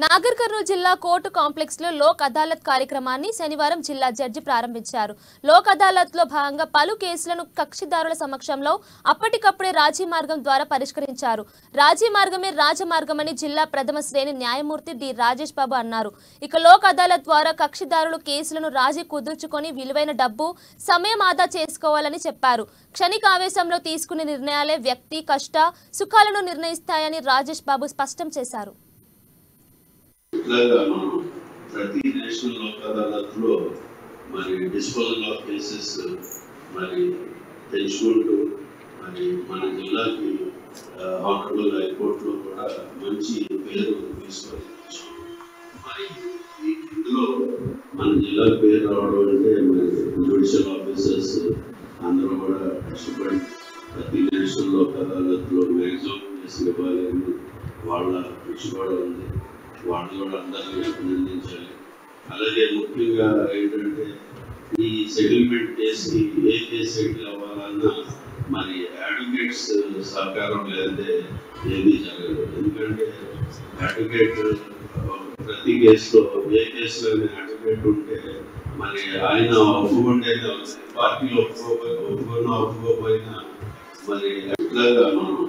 నాగర్ కర్నూలు జిల్లా court complex లో లోక్ అదాలత్ కార్యక్రమాన్ని శనివారం జిల్లా జడ్జి ప్రారంభించారు. లోక్ అదాలత్ లో భాగంగా పలు కేసులను కక్షిదారుల సమక్షంలో అప్పటికప్పుడే రాజీ మార్గం ద్వారా పరిష్కరించారు. రాజీ మార్గమే రాజమార్గమని జిల్లా ప్రథమ శ్రేణి న్యాయమూర్తి డి రాజేష్ బాబు అన్నారు. ఇక లోక్ అదాలత్ ద్వారా కక్షిదారులు కేసులను రాజీ కుదుర్చుకొని విలువైన డబ్బు, సమయం ఆదా చేసుకోవాలని చెప్పారు. క్షణిక ఆవేశంలో తీసుకునే నిర్ణయాలే వ్యక్తి కష్ట సుఖాలను నిర్ణయిస్తాయని రాజేష్ బాబు స్పష్టం చేశారు. ప్రతి నేషనల్ లోక్ అదాలత్ లో మరి డిస్పోజల్ ఆఫ్ కేసెస్ మరి తెచ్చుకుంటూ మరి మన జిల్లాకి ఆనరబుల్ హైకోర్టు లో కూడా మంచి పేరు తీసుకోవచ్చు. మరి ఇందులో మన జిల్లా పేరు రావడం అంటే మరి జ్యుడిషియల్ ఆఫీసర్స్ అందరూ కూడా కష్టపడి ప్రతి నేషనల్ లోక్ అదాలత్ లో మ్యాక్సిమం కేసులు ఇవ్వాలని వాళ్ళ కృషి కూడా ఉంది. వాళ్ళు కూడా అందరినీ అభినందించాలి. అలాగే ముఖ్యంగా ఏంటంటే ఈ సెటిల్మెంట్ కేసు ఏ కేసు సెటిల్ అవ్వాలన్నా మరి అడ్వకేట్స్ సహకారం లేదంటే ఏమీ జరగదు. ఎందుకంటే అడ్వకేట్ ప్రతి కేసులో ఏ కేసులో అడ్వకేట్ ఉంటే మరి ఆయన ఒప్పుకుంటేనే అవుతుంది. పార్టీలో ఒప్పుకోకపోయినా మరి ఎట్లాగా మనం